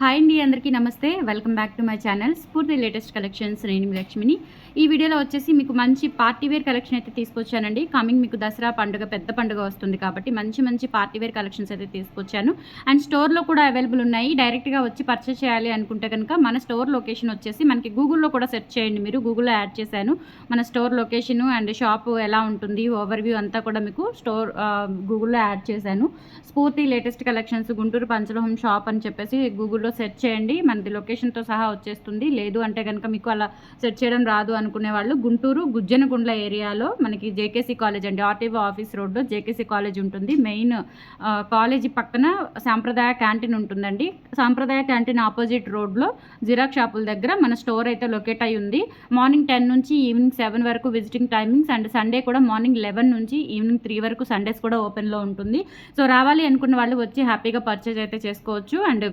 Hi అండి, అందరికీ నమస్తే. Welcome back to my channel స్ఫూర్తి లేటెస్ట్ కలెక్షన్స్. నేను మీ లక్ష్మిని. ఈ వీడియోలో వచ్చేసి మీకు మంచి పార్టీ వేర్ కలెక్షన్ అయితే తీసుకొచ్చానండి. కమింగ్ మీకు దసరా పండుగ, పెద్ద పండుగ వస్తుంది కాబట్టి మంచి పార్టీ వేర్ కలెక్షన్స్ అయితే తీసుకొచ్చాను. అండ్ స్టోర్లో కూడా అవైలబుల్ ఉన్నాయి. డైరెక్ట్గా వచ్చి పర్చేస్ చేయాలి అనుకుంటే కనుక మన స్టోర్ లొకేషన్ వచ్చేసి మనకి గూగుల్లో కూడా సెర్చ్ చేయండి. మీరు గూగుల్లో యాడ్ చేశాను మన స్టోర్ లొకేషన్ అండ్ షాప్ ఎలా ఉంటుంది, ఓవర్వ్యూ అంతా కూడా మీకు గూగుల్లో యాడ్ చేశాను. స్ఫూర్తి లేటెస్ట్ కలెక్షన్స్ గుంటూరు పంచలోహం షాప్ అని చెప్పేసి గూగుల్లో సెర్చ్ చేయండి. మనది లొకేషన్తో సహా వచ్చేస్తుంది. లేదు అంటే కనుక మీకు అలా సెర్చ్ చేయడం రాదు అనుకునే వాళ్ళు గుంటూరు గుజ్జనగుండ్ల ఏరియాలో మనకి జేకేసీ కాలేజ్ అండి, ఆర్టీఓ ఆఫీస్ రోడ్లో జేకేసీ కాలేజ్ ఉంటుంది. మెయిన్ కాలేజీ పక్కన సాంప్రదాయ క్యాంటీన్ ఉంటుందండి. సాంప్రదాయ క్యాంటీన్ ఆపోజిట్ రోడ్లో జిరాక్స్ షాపుల దగ్గర మన స్టోర్ అయితే లొకేట్ అయి ఉంది. మార్నింగ్ 10 నుంచి ఈవినింగ్ 7 వరకు విజిటింగ్ టైమింగ్స్ అండ్ సండే కూడా మార్నింగ్ 11 నుంచి ఈవినింగ్ 3 వరకు సండేస్ కూడా ఓపెన్లో ఉంటుంది. సో రావాలి అనుకున్న వాళ్ళు వచ్చి హ్యాపీగా పర్చేజ్ అయితే చేసుకోవచ్చు. అండ్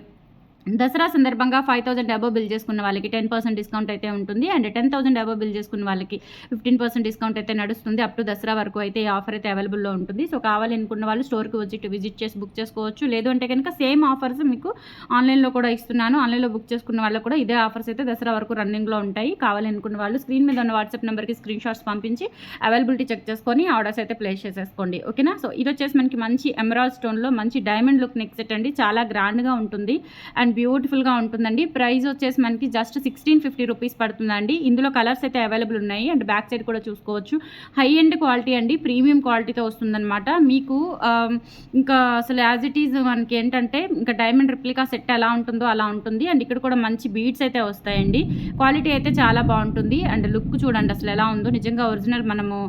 దసరా సందర్భంగా 5,000 అబోవ్ బిల్ చేసుకున్న వాళ్ళకి 10% డిస్కౌంట్ అయితే ఉంటుంది. అండ్ 10,000 అబోవ్ బిల్ చేసుకున్న వాళ్ళకి 15% డిస్కౌంట్ అయితే నడుస్తుంది. అప్ టు దసరా వరకు అయితే ఈ ఆఫర్ అయితే అవైలబుల్లో ఉంటుంది. సో కావాలి అనుకున్న వాళ్ళు స్టోర్కి వచ్చి విజిట్ చేసి బుక్ చేసుకోవచ్చు. లేదు అంటే కనుక సేమ్ ఆఫర్స్ మీకు ఆన్లైన్లో కూడా ఇస్తున్నాను. ఆన్లైన్లో బుక్ చేసుకున్న వాళ్ళకి కూడా ఇదే ఆఫర్స్ అయితే దసరా వరకు రన్నింగ్లో ఉంటాయి. కావాలి అనుకున్న వాళ్ళు స్క్రీన్ మీద ఉన్న వాట్సాప్ నెంబర్కి స్క్రీన్ షాట్స్ పంపించి అవైలబిలిటీ చెక్ చేసుకొని ఆర్డర్స్ అయితే ప్లేస్ చేసేసుకోండి. ఓకేనా. సో ఇది వచ్చేసి మనకి మంచి ఎమరాల్డ్ స్టోన్లో మంచి డైమండ్ లుక్ నెక్ సెట్ అండి. చాలా గ్రాండ్గా ఉంటుంది అండ్ బ్యూటిఫుల్గా ఉంటుందండి. ప్రైస్ వచ్చేసి మనకి జస్ట్ 1650 రూపీస్ పడుతుందండి. ఇందులో కలర్స్ అయితే అవైలబుల్ ఉన్నాయి. అండ్ బ్యాక్ సైడ్ కూడా చూసుకోవచ్చు. హై ఎండ్ క్వాలిటీ అండి, ప్రీమియం క్వాలిటీతో వస్తుందన్నమాట. మీకు ఇంకా అసలు యాజ్ ఇట్ ఈజ్ మనకి ఏంటంటే ఇంకా డైమండ్ రిప్లికా సెట్ ఎలా ఉంటుందో అలా ఉంటుంది. అండ్ ఇక్కడ కూడా మంచి బీడ్స్ అయితే వస్తాయండి. క్వాలిటీ అయితే చాలా బాగుంటుంది. అండ్ లుక్ చూడండి అసలు ఎలా ఉందో. నిజంగా ఒరిజినల్ మనము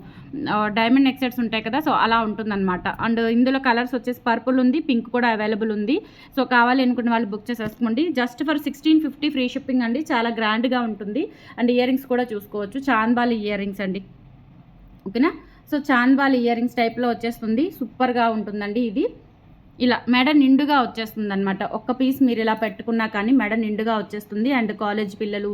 డైమండ్ నెక్ సెట్స్ ఉంటాయి కదా, సో అలా ఉంటుందన్నమాట. అండ్ ఇందులో కలర్స్ వచ్చేసి పర్పుల్ ఉంది, పింక్ కూడా అవైలబుల్ ఉంది. సో కావాలి అనుకున్న వాళ్ళు బుక్ చేసేసుకోండి. జస్ట్ ఫర్ 1650 ఫ్రీ షిప్పింగ్ అండి. చాలా గ్రాండ్గా ఉంటుంది. అండ్ ఇయర్ రింగ్స్ కూడా చూసుకోవచ్చు. చాన్బాల్ ఇయర్ రింగ్స్ అండి. ఓకేనా. సో చాన్బాల్ ఇయర్ రింగ్స్ టైప్లో వచ్చేస్తుంది. సూపర్గా ఉంటుందండి. ఇది ఇలా మెడ నిండుగా వచ్చేస్తుంది అనమాట. ఒక్క పీస్ మీరు ఇలా పెట్టుకున్నా కానీ మెడ నిండుగా వచ్చేస్తుంది. అండ్ కాలేజ్ పిల్లలు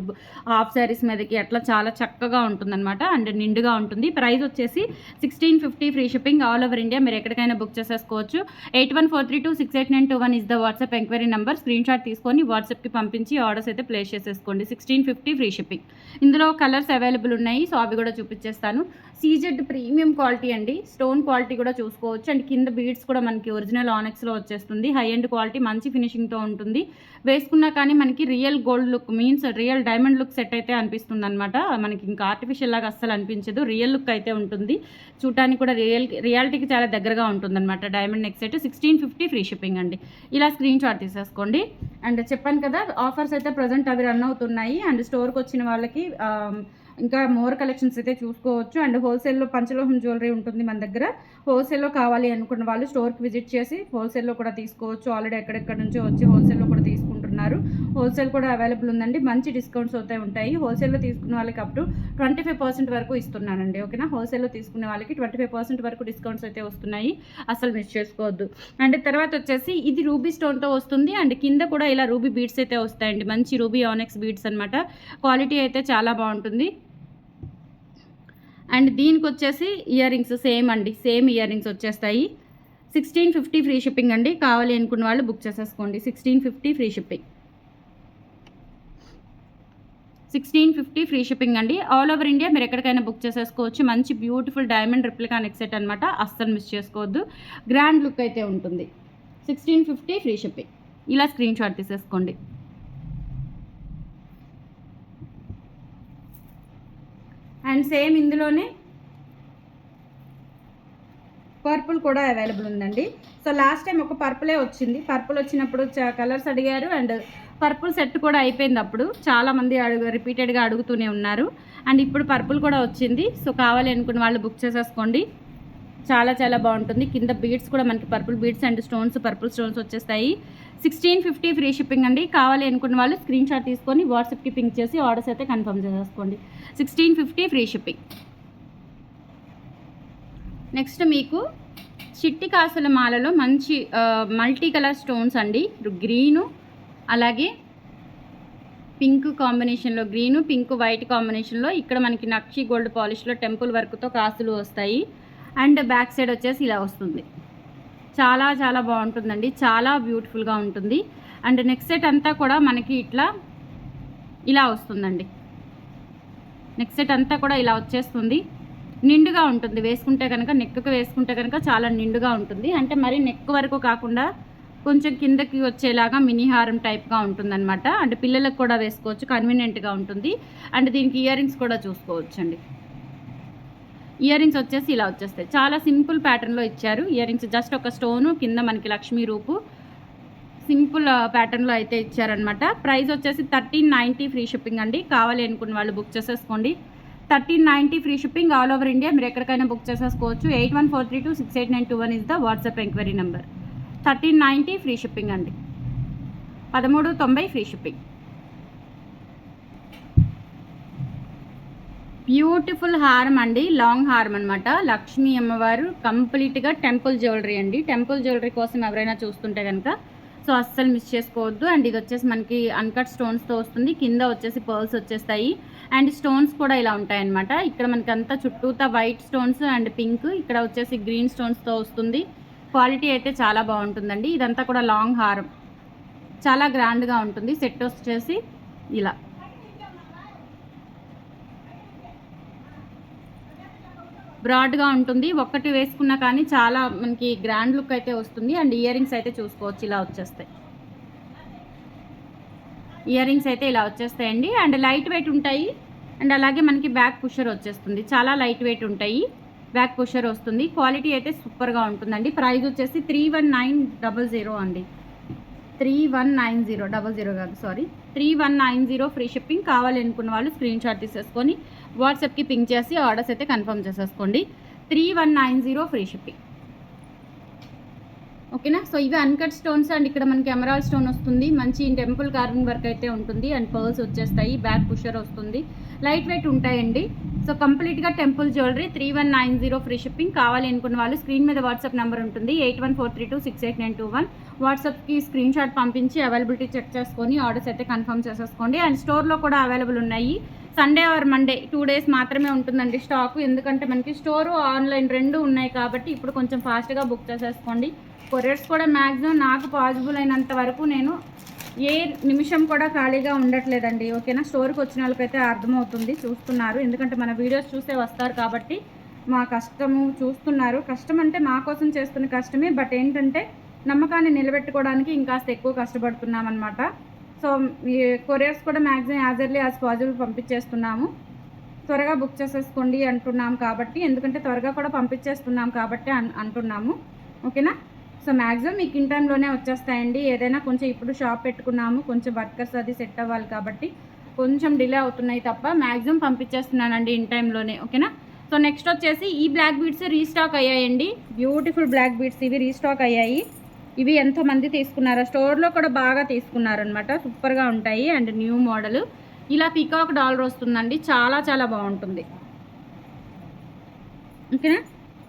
హాఫ్ శారీస్ మీదకి అట్లా చాలా చక్కగా ఉంటుందన్నమాట. అండ్ నిండుగా ఉంటుంది. ప్రైస్ వచ్చేసి 1650 free shipping all over India. మీరు ఎక్కడికైనా బుక్ చేసేసుకోవచ్చు. 8143268921 is the WhatsApp enquiry number. Screen shot తీసుకొని వాట్సాప్కి పంపించి ఆర్డర్స్ అయితే ప్లేస్ చేసేసుకోండి. 1650 ఫ్రీ షిప్పింగ్. ఇందులో కలర్స్ అవైలబుల్ ఉన్నాయి. సో అవి కూడా చూపించేస్తాను. సీజెడ్ ప్రీమియం క్వాలిటీ అండి. స్టోన్ క్వాలిటీ కూడా చూసుకోవచ్చు. అండ్ కింద బీడ్స్ కూడా మనకి ఒరిజినల్ ఆనెక్స్లో వచ్చేస్తుంది. హై ఎండ్ క్వాలిటీ మంచి ఫినిషింగ్తో ఉంటుంది. వేసుకున్నా కానీ మనకి real gold look means real diamond look set అయితే అనిపిస్తుంది అనమాట. మనకి ఇంకా ఆర్టిఫిషియల్ లాగా అస్సలు అనిపించదు. రియల్ లుక్ అయితే ఉంటుంది. చూడటానికి కూడా రియాలిటీకి చాలా దగ్గరగా ఉంటుందన్నమాట. Diamond neck set 1650 free shipping అండి. ఇలా స్క్రీన్ షాట్ తీసేసుకోండి. అండ్ చెప్పాను కదా ఆఫర్స్ అయితే ప్రజెంట్ అవి రన్ అవుతున్నాయి. అండ్ స్టోర్కి వచ్చిన వాళ్ళకి ఇంకా మోర్ కలెక్షన్స్ అయితే చూసుకోవచ్చు. అండ్ హోల్సేల్లో పంచలోహం జ్యువెలరీ ఉంటుంది మన దగ్గర. హోల్సేల్లో కావాలి అనుకున్న వాళ్ళు స్టోర్కి విజిట్ చేసి హోల్సేల్లో కూడా తీసుకోవచ్చు. ఆల్రెడీ ఎక్కడెక్కడ నుంచో వచ్చి హోల్సేల్లో కూడా తీసుకుంటున్నారు. హోల్సేల్ కూడా అవైలబుల్ ఉందండి. మంచి డిస్కౌంట్స్ అయితే ఉంటాయి. హోల్సేల్లో తీసుకున్న వాళ్ళకి అప్ టు 25% వరకు ఇస్తున్నానండి. ఓకేనా. హోల్సేల్లో తీసుకునే వాళ్ళకి 25% వరకు డిస్కౌంట్స్ అయితే వస్తున్నాయి. అసలు మిస్ చేసుకోవద్దు. అండ్ తర్వాత వచ్చేసి ఇది రూబీ స్టోన్తో వస్తుంది. అండ్ కింద కూడా ఇలా రూబీ బీడ్స్ అయితే వస్తాయండి. మంచి రూబీ ఆనెక్స్ బీడ్స్ అనమాట. క్వాలిటీ అయితే చాలా బాగుంటుంది. అండ్ దీనికి వచ్చేసి ఇయర్ రింగ్స్ సేమ్ అండి. సేమ్ ఇయర్ రింగ్స్ వచ్చేస్తాయి. 1650 ఫ్రీ షిప్పింగ్ అండి. కావాలి అనుకున్న వాళ్ళు బుక్ చేసేసుకోండి. 1650 ఫ్రీ షిప్పింగ్. 1650 ఫ్రీ షిప్పింగ్ అండి. ఆల్ ఓవర్ ఇండియా మీరు ఎక్కడికైనా బుక్ చేసేసుకోవచ్చు. మంచి beautiful diamond replica neck set అనమాట. అస్సలు మిస్ చేసుకోవద్దు. గ్రాండ్ లుక్ అయితే ఉంటుంది. 1650 ఫ్రీ షిప్పింగ్. ఇలా స్క్రీన్ షాట్ తీసేసుకోండి. అండ్ సేమ్ ఇందులోనే పర్పుల్ కూడా అవైలబుల్ ఉందండి. సో లాస్ట్ టైం ఒక పర్పులే వచ్చింది. పర్పుల్ వచ్చినప్పుడు కలర్స్ అడిగారు. అండ్ పర్పుల్ సెట్ కూడా అయిపోయింది. అప్పుడు చాలామంది రిపీటెడ్గా అడుగుతూనే ఉన్నారు. అండ్ ఇప్పుడు పర్పుల్ కూడా వచ్చింది. సో కావాలి అనుకున్న వాళ్ళు బుక్ చేసేసుకోండి. చాలా బాగుంటుంది. కింద బీడ్స్ కూడా మనకి purple beads and stones purple stones వచ్చేస్తాయి. 1650 ఫ్రీ షిప్పింగ్ అండి. కావాలి అనుకున్న వాళ్ళు స్క్రీన్ షాట్ తీసుకొని వాట్సాప్కి పింక్ చేసి ఆర్డర్స్ అయితే కన్ఫర్మ్ చేసేసుకోండి. 1650 ఫ్రీ షిప్పింగ్. నెక్స్ట్ మీకు చిట్టి కాసుల మాలలో మంచి మల్టీ కలర్ స్టోన్స్ అండి. గ్రీను అలాగే పింక్ కాంబినేషన్లో, గ్రీను పింక్ వైట్ కాంబినేషన్లో ఇక్కడ మనకి నక్షి గోల్డ్ పాలిష్లో టెంపుల్ వర్క్తో కాసులు వస్తాయి. అండ్ బ్యాక్ సైడ్ వచ్చేసి ఇలా వస్తుంది. చాలా బాగుంటుందండి. చాలా బ్యూటిఫుల్గా ఉంటుంది. అండ్ నెక్ సెట్ అంతా కూడా మనకి ఇలా వస్తుందండి. నెక్ సెట్ అంతా కూడా ఇలా వచ్చేస్తుంది. నిండుగా ఉంటుంది వేసుకుంటే కనుక, నెక్కి వేసుకుంటే కనుక చాలా నిండుగా ఉంటుంది. అంటే మరి నెక్ వరకు కాకుండా కొంచెం కిందకి వచ్చేలాగా మినీ హారం టైప్గా ఉంటుందన్నమాట. అంటే పిల్లలకు కూడా వేసుకోవచ్చు, కన్వీనియంట్గా ఉంటుంది. అండ్ దీనికి ఇయర్ రింగ్స్ కూడా చూసుకోవచ్చండి. ఇయర్ రింగ్స్ వచ్చేసి ఇలా వచ్చేస్తాయి. చాలా సింపుల్ ప్యాటర్న్లో ఇచ్చారు ఇయర్ రింగ్స్. జస్ట్ ఒక స్టోను కింద మనకి లక్ష్మీ రూపు సింపుల్ ప్యాటర్న్లో అయితే ఇచ్చారనమాట. ప్రైస్ వచ్చేసి 1390 ఫ్రీ షిప్పింగ్ అండి. కావాలి అనుకున్న వాళ్ళు బుక్ చేసేసుకోండి. 1390 free shipping all over India. మీరు ఎక్కడికైనా బుక్ చేసేసుకోవచ్చు. 8143268921 is the WhatsApp enquiry number. 1390 free shipping అండి. 1390 ఫ్రీ షిప్పింగ్. బ్యూటిఫుల్ హారం అండి, లాంగ్ హారం అనమాట. లక్ష్మీ అమ్మవారు కంప్లీట్గా టెంపుల్ జ్యువెలరీ అండి. టెంపుల్ జ్యువెలరీ కోసం ఎవరైనా చూస్తుంటే కనుక సో అస్సలు మిస్ చేసుకోవద్దు. అండ్ ఇది వచ్చేసి మనకి అన్కట్ స్టోన్స్తో వస్తుంది. కింద వచ్చేసి పర్ల్స్ వచ్చేస్తాయి. అండ్ స్టోన్స్ కూడా ఇలా ఉంటాయన్నమాట. ఇక్కడ మనకి అంతా చుట్టూతా వైట్ స్టోన్స్ అండ్ పింక్, ఇక్కడ వచ్చేసి గ్రీన్ స్టోన్స్తో వస్తుంది. క్వాలిటీ అయితే చాలా బాగుంటుందండి. ఇదంతా కూడా లాంగ్ హారం, చాలా గ్రాండ్గా ఉంటుంది. సెట్ వచ్చేసి ఇలా బ్రాడ్గా ఉంటుంది. ఒక్కటి వేసుకున్నా కానీ చాలా మనకి గ్రాండ్ లుక్ అయితే వస్తుంది. అండ్ ఇయర్ రింగ్స్ అయితే చూసుకోవచ్చు, ఇలా వచ్చేస్తాయి. ఇయర్ రింగ్స్ అయితే ఇలా వచ్చేస్తాయండి. అండ్ లైట్ వెయిట్ ఉంటాయి. అండ్ అలాగే మనకి బ్యాక్ పుషర్ వచ్చేస్తుంది. చాలా లైట్ వెయిట్ ఉంటాయి. బ్యాక్ పుషర్ వస్తుంది. క్వాలిటీ అయితే సూపర్గా ఉంటుందండి. ప్రైస్ వచ్చేసి 31900 అండి. 3190 కాదు, సారీ 3190 ఫ్రీ షిప్పింగ్. కావాలి అనుకున్న వాళ్ళు స్క్రీన్ షాట్ తీసేసుకొని వాట్సాప్కి పింక్ చేసి ఆర్డర్స్ అయితే కన్ఫర్మ్ చేసేసుకోండి. 3190 ఫ్రీ షిప్పింగ్. ఓకేనా. సో ఇవి అన్కట్ స్టోన్స్. అండ్ ఇక్కడ మనకి ఎమరాల్డ్ స్టోన్ వస్తుంది. మంచి టెంపుల్ కార్వింగ్ వర్క్ అయితే ఉంటుంది. అండ్ పర్ల్స్ వచ్చేస్తాయి. బ్యాక్ పుషర్ వస్తుంది. లైట్ వెయిట్ ఉంటాయండి. సో కంప్లీట్గా టెంపుల్ జ్యువెలరీ. 3190 free shipping. కావాలి అనుకున్న వాళ్ళు స్క్రీన్ మీద వాట్సాప్ నెంబర్ ఉంటుంది 8143268921. వాట్సాప్కి స్క్రీన్ షాట్ పంపించి అవైలబిలిటీ చెక్ చేసుకొని ఆర్డర్స్ అయితే కన్ఫర్మ్ చేసేసుకోండి. అండ్ స్టోర్లో కూడా అవైలబుల్ ఉన్నాయి. సండే ఆర్ మండే 2 డేస్ మాత్రమే ఉంటుందండి స్టాకు. ఎందుకంటే మనకి స్టోరు ఆన్లైన్ రెండు ఉన్నాయి కాబట్టి ఇప్పుడు కొంచెం ఫాస్ట్గా బుక్ చేసేసుకోండి. కొరియర్స్ కూడా మ్యాక్సిమం నాకు పాసిబుల్ అయినంత వరకు నేను ఏ నిమిషం కూడా ఖాళీగా ఉండట్లేదండి. ఓకేనా. స్టోర్కి వచ్చిన వాళ్ళకైతే అర్థమవుతుంది, చూస్తున్నారు. ఎందుకంటే మన వీడియోస్ చూసే వస్తారు కాబట్టి మా కష్టము చూస్తున్నారు. కష్టం అంటే మా కోసం చేస్తున్న కష్టమే. బట్ ఏంటంటే నమ్మకాన్ని నిలబెట్టుకోవడానికి ఇంకాస్త ఎక్కువ కష్టపడుతున్నాం అనమాట. సో ఈ కొరియర్స్ కూడా maximum as early as possible పంపించేస్తున్నాము. త్వరగా బుక్ చేసేసుకోండి అంటున్నాం కాబట్టి, ఎందుకంటే త్వరగా కూడా పంపించేస్తున్నాం కాబట్టి అంటున్నాము. ఓకేనా. సో మ్యాక్సిమం మీకు ఇన్ టైంలోనే వచ్చేస్తాయండి. ఏదైనా కొంచెం ఇప్పుడు షాప్ పెట్టుకున్నాము, కొంచెం వర్కర్స్ అది సెట్ అవ్వాలి కాబట్టి కొంచెం డిలే అవుతున్నాయి తప్ప మ్యాక్సిమం పంపించేస్తున్నానండి ఇన్ టైంలోనే. ఓకేనా. సో నెక్స్ట్ వచ్చేసి ఈ బ్లాక్ బీడ్స్ రీస్టాక్ అయ్యాయండి. బ్యూటిఫుల్ బ్లాక్ బీడ్స్ ఇవి రీస్టాక్ అయ్యాయి. ఇవి ఎంతోమంది తీసుకున్నారో, స్టోర్లో కూడా బాగా తీసుకున్నారనమాట. సూపర్గా ఉంటాయి. And new model. ఇలా పీకాక్ డాలర్ వస్తుందండి. చాలా చాలా బాగుంటుంది. ఓకేనా.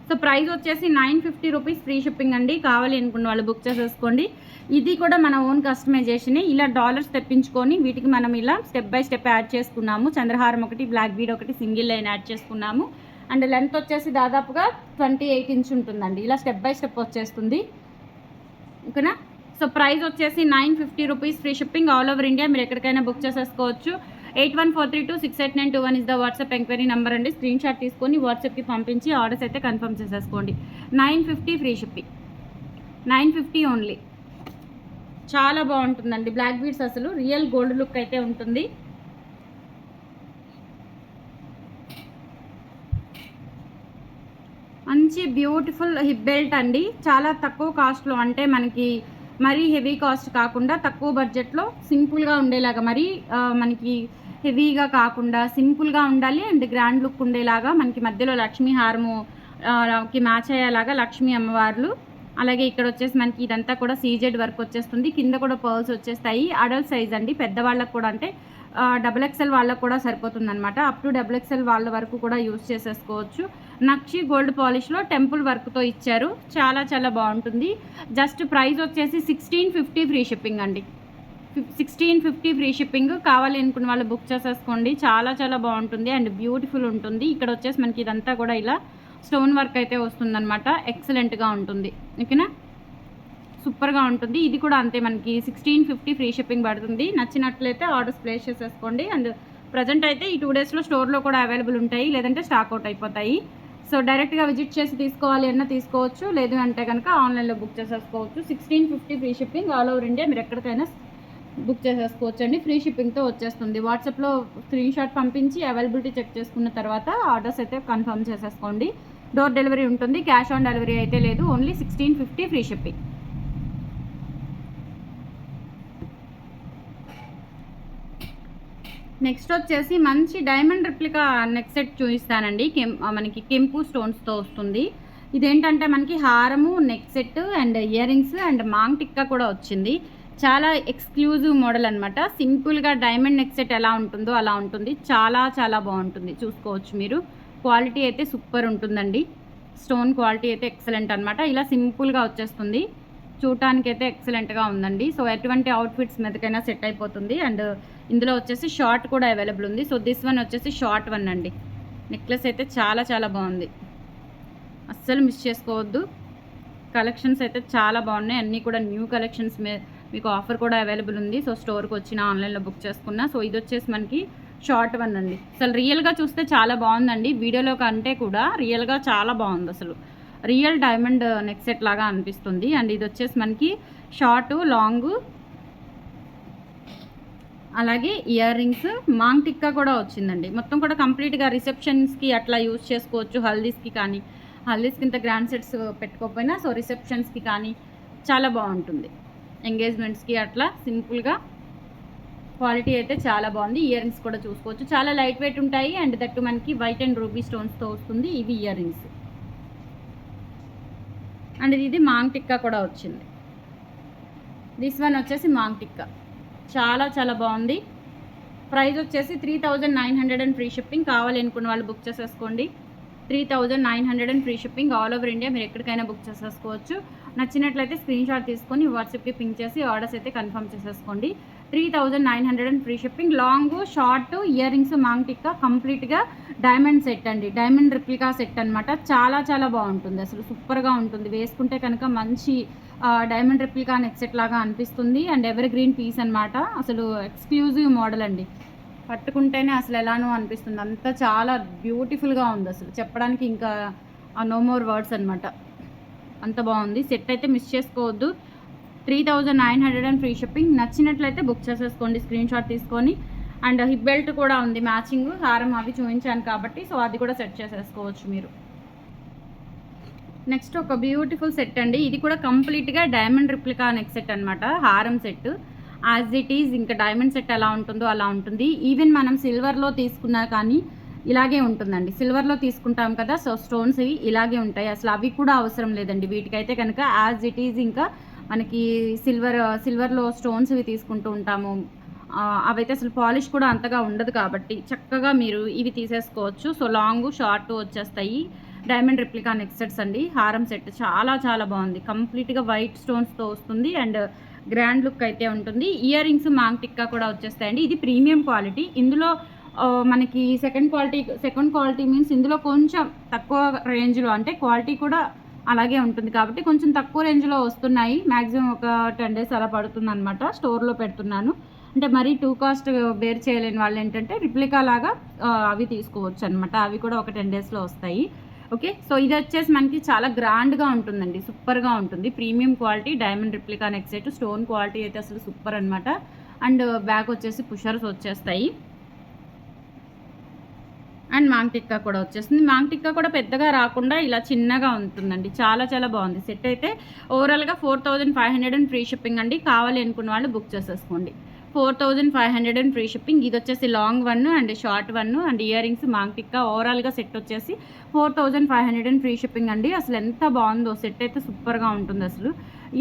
సో ప్రైస్ వచ్చేసి 950 రూపీస్ ఫ్రీ షిప్పింగ్ అండి. కావాలి అనుకున్న వాళ్ళు బుక్ చేసేసుకోండి. ఇది కూడా మన ఓన్ కస్టమైజేషన్. ఇలా డాలర్స్ తెప్పించుకొని వీటికి మనం ఇలా స్టెప్ బై స్టెప్ యాడ్ చేసుకున్నాము. చంద్రహారం ఒకటి, బ్లాక్ బీడ్ ఒకటి, సింగిల్ లైన్ యాడ్ చేసుకున్నాము. అండ్ లెంత్ వచ్చేసి దాదాపుగా 28 ఇంచ్ ఉంటుందండి. ఇలా స్టెప్ బై స్టెప్ వచ్చేస్తుంది. ఓకేనా. సో ప్రైస్ వచ్చేసి 950 rupees free shipping all over India. మీరు ఎక్కడికైనా బుక్ చేసేసుకోవచ్చు. 8143268921 is the WhatsApp enquiry number అండి. స్క్రీన్ షాట్ తీసుకొని వాట్సాప్కి పంపించి ఆర్డర్స్ అయితే కన్ఫర్మ్ చేసేసుకోండి. 950 ఫ్రీ షిప్పింగ్. 950 ఓన్లీ. చాలా బాగుంటుందండి బ్లాక్ బీడ్స్. అసలు రియల్ గోల్డ్ లుక్ అయితే ఉంటుంది. మంచి బ్యూటిఫుల్ హిప్ బెల్ట్ అండి. చాలా తక్కువ కాస్ట్లో, అంటే మనకి మరీ హెవీ కాస్ట్ కాకుండా తక్కువ బడ్జెట్లో సింపుల్గా ఉండేలాగా, మరీ మనకి హెవీగా కాకుండా సింపుల్గా ఉండాలి. అండ్ గ్రాండ్ లుక్ ఉండేలాగా మనకి మధ్యలో లక్ష్మీ హారము కి మ్యాచ్ అయ్యేలాగా లక్ష్మీ అమ్మవార్లు. అలాగే ఇక్కడ వచ్చేసి మనకి ఇదంతా కూడా సీజెడ్ వర్క్ వచ్చేస్తుంది. కింద కూడా పర్ల్స్ వచ్చేస్తాయి. అడల్ట్ సైజ్ అండి. పెద్దవాళ్ళకు కూడా, అంటే XXL వాళ్ళకు కూడా సరిపోతుంది అనమాట. అప్ టు XXL వాళ్ళ వరకు కూడా యూజ్ చేసేసుకోవచ్చు. నక్షి గోల్డ్ పాలిష్లో టెంపుల్ వర్క్తో ఇచ్చారు. చాలా చాలా బాగుంటుంది. జస్ట్ ప్రైస్ వచ్చేసి 1650 ఫ్రీ షిప్పింగ్ అండి. 1650 ఫ్రీ షిప్పింగ్. కావాలి అనుకున్న వాళ్ళు బుక్ చేసేసుకోండి. చాలా చాలా బాగుంటుంది అండ్ బ్యూటిఫుల్ ఉంటుంది. ఇక్కడ వచ్చేసి మనకి ఇదంతా కూడా ఇలా స్టోన్ వర్క్ అయితే వస్తుందన్నమాట. ఎక్సలెంట్గా ఉంటుంది. ఓకేనా. సూపర్గా ఉంటుంది. ఇది కూడా అంతే, మనకి 1650 ఫ్రీ షిప్పింగ్ పడుతుంది. నచ్చినట్లయితే ఆర్డర్స్ ప్లేస్ చేసేసుకోండి. అండ్ ప్రజెంట్ అయితే ఈ 2 డేస్లో స్టోర్లో కూడా అవైలబుల్ ఉంటాయి, లేదంటే స్టాక్ అవుట్ అయిపోతాయి. సో డైరెక్ట్గా విజిట్ చేసి తీసుకోవాలి అన్నా తీసుకోవచ్చు, లేదు అంటే కనుక ఆన్లైన్లో బుక్ చేసేసుకోవచ్చు. 1650 free shipping all over India, మీరు ఎక్కడికైనా బుక్ చేసేసుకోవచ్చు అండి. ఫ్రీ షిప్పింగ్తో వచ్చేస్తుంది. వాట్సాప్లో స్క్రీన్ షాట్ పంపించి అవైలబిలిటీ చెక్ చేసుకున్న తర్వాత ఆర్డర్స్ అయితే కన్ఫర్మ్ చేసేసుకోండి. డోర్ డెలివరీ ఉంటుంది, క్యాష్ ఆన్ డెలివరీ అయితే లేదు. Only 1650 free shipping. నెక్స్ట్ వచ్చేసి మంచి డైమండ్ రిప్లికా నెక్ సెట్ చూపిస్తానండి. మనకి కెంపు స్టోన్స్తో వస్తుంది. ఇదేంటంటే మనకి హారము, neck set and ear rings and maang tikka కూడా వచ్చింది. చాలా ఎక్స్క్లూజివ్ మోడల్ అనమాట. సింపుల్గా డైమండ్ నెక్ సెట్ ఎలా ఉంటుందో అలా ఉంటుంది. చాలా చాలా బాగుంటుంది, చూసుకోవచ్చు మీరు. క్వాలిటీ అయితే సూపర్ ఉంటుందండి. స్టోన్ క్వాలిటీ అయితే ఎక్సలెంట్ అనమాట. ఇలా సింపుల్గా వచ్చేస్తుంది, చూడటానికి అయితే ఎక్సలెంట్గా ఉందండి. సో ఎటువంటి అవుట్ఫిట్స్ మీదకైనా సెట్ అయిపోతుంది. అండ్ ఇందులో వచ్చేసి షార్ట్ కూడా అవైలబుల్ ఉంది. సో దిస్ వన్ వచ్చేసి షార్ట్ వన్ అండి. నెక్లెస్ అయితే చాలా చాలా బాగుంది, అస్సలు మిస్ చేసుకోవద్దు. కలెక్షన్స్ అయితే చాలా బాగున్నాయి, అన్నీ కూడా న్యూ కలెక్షన్స్. మీకు ఆఫర్ కూడా అవైలబుల్ ఉంది. సో స్టోర్కి వచ్చిన ఆన్లైన్లో బుక్ చేసుకున్నా. సో ఇది వచ్చేసి మనకి షార్ట్ వన్ అండి. అసలు రియల్గా చూస్తే చాలా బాగుందండి, వీడియోలో కంటే కూడా రియల్గా చాలా బాగుంది. అసలు రియల్ డైమండ్ నెక్ సెట్ లాగా అనిపిస్తుంది. అండ్ ఇది వచ్చేసి మనకి షార్ట్, లాంగ్, అలాగే ఇయర్ రింగ్స్, మాంగ్ టిక్కా కూడా వచ్చిందండి. మొత్తం కూడా కంప్లీట్గా రిసెప్షన్స్కి అట్లా యూజ్ చేసుకోవచ్చు. హల్దీస్కి కానీ, హల్దీస్కి ఇంత గ్రాండ్ సెట్స్ పెట్టుకోకపోయినా సో రిసెప్షన్స్కి కానీ చాలా బాగుంటుంది. ఎంగేజ్మెంట్స్కి అట్లా సింపుల్గా క్వాలిటీ అయితే చాలా బాగుంది. ఇయర్ రింగ్స్ కూడా చూసుకోవచ్చు, చాలా లైట్ వెయిట్ ఉంటాయి. అండ్ దట్టు మనకి వైట్ అండ్ రూబీ స్టోన్స్తో వస్తుంది. ఇవి ఇయర్ రింగ్స్. అండ్ ఇది మాంగ్ టిక్కా కూడా వచ్చింది. దిస్ వన్ వచ్చేసి మాంగ్ టిక్కా, చాలా చాలా బాగుంది. ప్రైస్ వచ్చేసి 3900 అండ్ ఫ్రీ షిప్పింగ్. కావాలి అనుకున్న వాళ్ళు బుక్ చేసేసుకోండి. 3900 and free shipping all over India, మీరు ఎక్కడికైనా బుక్ చేసేసుకోవచ్చు. నచ్చినట్లయితే స్క్రీన్ షాట్ తీసుకొని వాట్సాప్కి పింక్ చేసి ఆర్డర్స్ అయితే కన్ఫర్మ్ చేసేసుకోండి. 3900 and free shipping. Long, short, ear rings, maang tikka కంప్లీట్గా డైమండ్ సెట్ అండి. డైమండ్ రిప్లికా సెట్ అనమాట. చాలా చాలా బాగుంటుంది, అసలు సూపర్గా ఉంటుంది. వేసుకుంటే కనుక మంచి డైమండ్ రిప్లికా నెక్ సెట్ లాగా అనిపిస్తుంది. అండ్ ఎవర్ గ్రీన్ పీస్ అనమాట. అసలు ఎక్స్క్లూజివ్ మోడల్ అండి. పట్టుకుంటేనే అసలు ఎలానో అనిపిస్తుంది, అంతా చాలా బ్యూటిఫుల్గా ఉంది. అసలు చెప్పడానికి ఇంకా నో మోర్ వర్డ్స్ అనమాట, అంత బాగుంది. సెట్ అయితే మిస్ చేసుకోవద్దు. 3900 అండ్ ఫ్రీ షిప్పింగ్. నచ్చినట్లయితే బుక్ చేసేసుకోండి స్క్రీన్ షాట్ తీసుకొని. అండ్ హిప్ బెల్ట్ కూడా ఉంది మ్యాచింగ్, హారం అవి చూపించాను కాబట్టి సో అది కూడా సెట్ చేసేసుకోవచ్చు మీరు. నెక్స్ట్ ఒక బ్యూటిఫుల్ సెట్ అండి. ఇది కూడా కంప్లీట్గా డైమండ్ రిప్లికా నెక్ సెట్ అనమాట. హారం సెట్ యాజ్ ఇట్ ఈజ్, ఇంకా డైమండ్ సెట్ ఎలా ఉంటుందో అలా ఉంటుంది. ఈవెన్ మనం సిల్వర్లో తీసుకున్నా కానీ ఇలాగే ఉంటుందండి. సిల్వర్లో తీసుకుంటాం కదా, సో స్టోన్స్ ఇవి ఇలాగే ఉంటాయి. అసలు అవి కూడా అవసరం లేదండి వీటికైతే కనుక. యాజ్ ఇట్ ఈజ్ ఇంకా మనకి సిల్వర్లో స్టోన్స్ ఇవి తీసుకుంటూ ఉంటాము, అవైతే అసలు పాలిష్ కూడా అంతగా ఉండదు కాబట్టి చక్కగా మీరు ఇవి తీసేసుకోవచ్చు. సో లాంగ్, షార్ట్ వచ్చేస్తాయి. డైమండ్ రిప్లికా నెక్ సెట్స్ అండి. హారం సెట్ చాలా చాలా బాగుంది, కంప్లీట్గా వైట్ స్టోన్స్తో వస్తుంది. అండ్ గ్రాండ్ లుక్ అయితే ఉంటుంది. ఇయర్ రింగ్స్, మాంగ్ టిక్కా కూడా వచ్చేస్తాయండి. ఇది ప్రీమియం క్వాలిటీ. ఇందులో మనకి సెకండ్ క్వాలిటీ మీన్స్ ఇందులో కొంచెం తక్కువ రేంజ్లో, అంటే క్వాలిటీ కూడా అలాగే ఉంటుంది కాబట్టి కొంచెం తక్కువ రేంజ్లో వస్తున్నాయి. మ్యాక్సిమం ఒక 10 days అలా పడుతుంది అనమాట. స్టోర్లో పెడుతున్నాను, అంటే మరీ టూ కాస్ట్ బేర్ చేయలేని వాళ్ళు ఏంటంటే రిప్లికా లాగా అవి తీసుకోవచ్చు అనమాట. అవి కూడా ఒక 10 daysలో వస్తాయి. ఓకే, సో ఇది వచ్చేసి మనకి చాలా గ్రాండ్గా ఉంటుందండి, సూపర్గా ఉంటుంది. Premium quality diamond replica neck set. Stone quality అయితే అసలు సూపర్ అనమాట. అండ్ బ్యాక్ వచ్చేసి పుషర్స్ వచ్చేస్తాయి. అండ్ మాంగ్ టిక్కా కూడా వచ్చేస్తుంది. మాంగ్ టిక్కా కూడా పెద్దగా రాకుండా ఇలా చిన్నగా ఉంటుందండి. చాలా చాలా బాగుంది. సెట్ అయితే ఓవరాల్గా 4500 అండ్ ఫ్రీ షిప్పింగ్ అండి. కావాలి అనుకున్న వాళ్ళు బుక్ చేసేసుకోండి. 4500 అండ్ ఫ్రీ షిప్పింగ్. ఇది వచ్చేసి long one and short one and year rings, maang tikka. ఓవరాల్గా సెట్ వచ్చేసి 4500 అండ్ ఫ్రీ షిప్పింగ్ అండి. అసలు ఎంత బాగుందో సెట్ అయితే, సూపర్గా ఉంటుంది. అసలు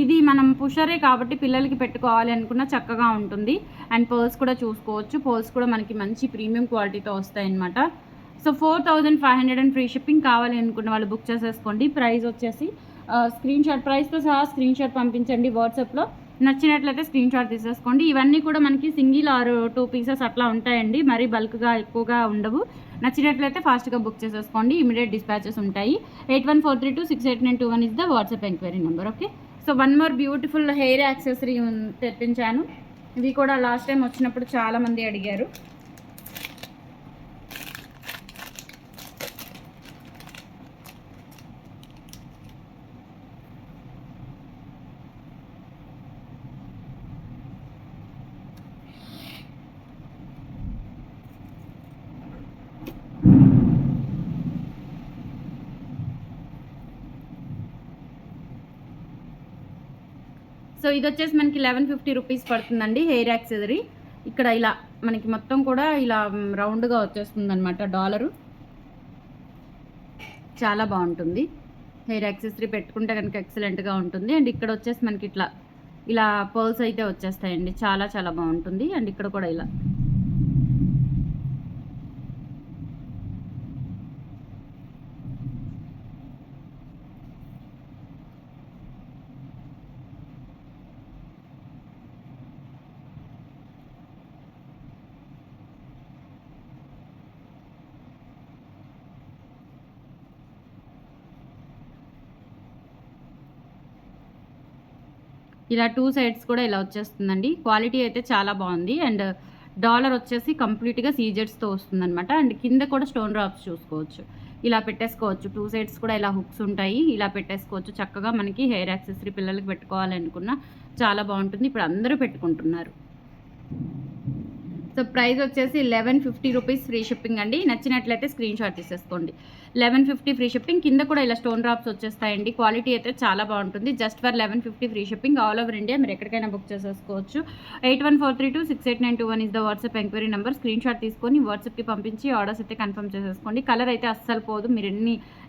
ఇది మనం పుషరే కాబట్టి పిల్లలకి పెట్టుకోవాలి అనుకున్న చక్కగా ఉంటుంది. అండ్ పర్ల్స్ కూడా చూసుకోవచ్చు. పర్ల్స్ కూడా మనకి మంచి ప్రీమియం క్వాలిటీతో వస్తాయన్నమాట. So 4500 and free shipping. కావాలి అనుకున్న వాళ్ళు బుక్ చేసేసుకోండి. ప్రైస్ వచ్చేసి స్క్రీన్ షాట్, ప్రైస్తో సహా స్క్రీన్ షాట్ పంపించండి వాట్సాప్లో. నచ్చినట్లయితే స్క్రీన్ షాట్ తీసేసుకోండి. ఇవన్నీ కూడా మనకి సింగిల్ ఆర్ 2 పీసెస్ అట్లా ఉంటాయండి, మరీ బల్క్గా ఎక్కువగా ఉండవు. నచ్చినట్లయితే ఫాస్ట్గా బుక్ చేసేసుకోండి. ఇమీడియట్ డిస్పాచెస్ ఉంటాయి. 8143268921 is the WhatsApp enquiry number. Okay, so so one more beautiful hair accessory తెప్పించాను. ఇవి కూడా లాస్ట్ టైం వచ్చినప్పుడు చాలామంది అడిగారు. సో ఇది వచ్చేసి మనకి 1150 రూపీస్ పడుతుందండి హెయిర్ యాక్సెసరీ. ఇక్కడ ఇలా మనకి మొత్తం కూడా ఇలా రౌండ్గా వచ్చేస్తుంది అనమాట డాలరు. చాలా బాగుంటుంది. హెయిర్ యాక్సెసరీ పెట్టుకుంటే కనుక ఎక్సలెంట్గా ఉంటుంది. అండ్ ఇక్కడ వచ్చేసి మనకి ఇలా పర్ల్స్ అయితే వచ్చేస్తాయండి. చాలా చాలా బాగుంటుంది. అండ్ ఇక్కడ కూడా ఇలా ఇలా 2 సైడ్స్ కూడా ఇలా వచ్చేస్తుందండి. క్వాలిటీ అయితే చాలా బాగుంది. అండ్ డాలర్ వచ్చేసి కంప్లీట్గా సీజెడ్స్తో వస్తుందన్నమాట. అండ్ కింద కూడా స్టోన్ డ్రాప్స్ చూసుకోవచ్చు. ఇలా పెట్టేసుకోవచ్చు. 2 సైడ్స్ కూడా ఇలా హుక్స్ ఉంటాయి. ఇలా పెట్టేసుకోవచ్చు. చక్కగా మనకి హెయిర్ యాక్సెసరీ పిల్లలకి పెట్టుకోవాలనుకున్నా చాలా బాగుంటుంది. ఇప్పుడు అందరూ పెట్టుకుంటున్నారు. సో ప్రైస్ వచ్చేసి 1150 రూపీస్ ఫ్రీ షిప్పింగ్ అండి. నచ్చినట్లయితే స్క్రీన్ షాట్ తీసేసుకోండి. 1150 ఫ్రీ షిప్పింగ్. కింద కూడా ఇలా స్టోన్ డ్రాప్స్ వచ్చేస్తాయండి. క్వాలిటీ అయితే చాలా బాగుంటుంది. Just for 1150 free shipping all over India. మీరు ఎక్కడికైనా బుక్ చేసేసుకోవచ్చు. 8143268921 is the WhatsApp enquiry number. Screen shot తీసుకొని వాట్సాప్కి పంపించి ఆర్డర్స్ అయితే కన్ఫర్మ్ చేసేసుకోండి. కలర్ అయితే అస్సలు పోదు. మీరు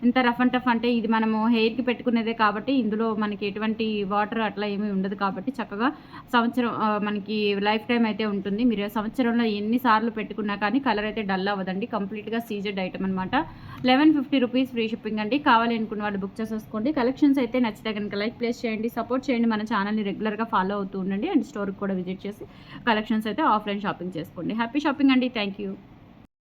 ఎంత రఫ్ అండ్ టఫ్ అంటే ఇది మనము హెయిర్కి పెట్టుకునేదే కాబట్టి ఇందులో మనకి ఎటువంటి వాటర్ అట్లా ఏమీ ఉండదు కాబట్టి చక్కగా సంవత్సరం మనకి లైఫ్ టైం అయితే ఉంటుంది. మీరు సంవత్సరంలో ఎన్నిసార్లు పెట్టుకున్నా కానీ కలర్ అయితే డల్ అవ్వదండి. కంప్లీట్గా సీజెడ్ ఐటమ్ అనమాట. 1150 రూపీస్ ఫ్రీ షిప్పింగ్ అండి. కావాలి అనుకున్న వాళ్ళు బుక్ చేసేసుకోండి. కలెక్షన్స్ అయితే నచ్చితే కనుక లైక్ ప్లేస్ చేయండి, సపోర్ట్ చేయండి. మన ఛానల్ని రెగ్యులర్గా ఫాలో అవుతూ ఉండండి. అండ్ స్టోర్కి కూడా విజిట్ చేసి కలెక్షన్స్ అయితే ఆఫ్లైన్ షాపింగ్ చేసుకోండి. హ్యాపీ షాపింగ్ అండి. Thank you.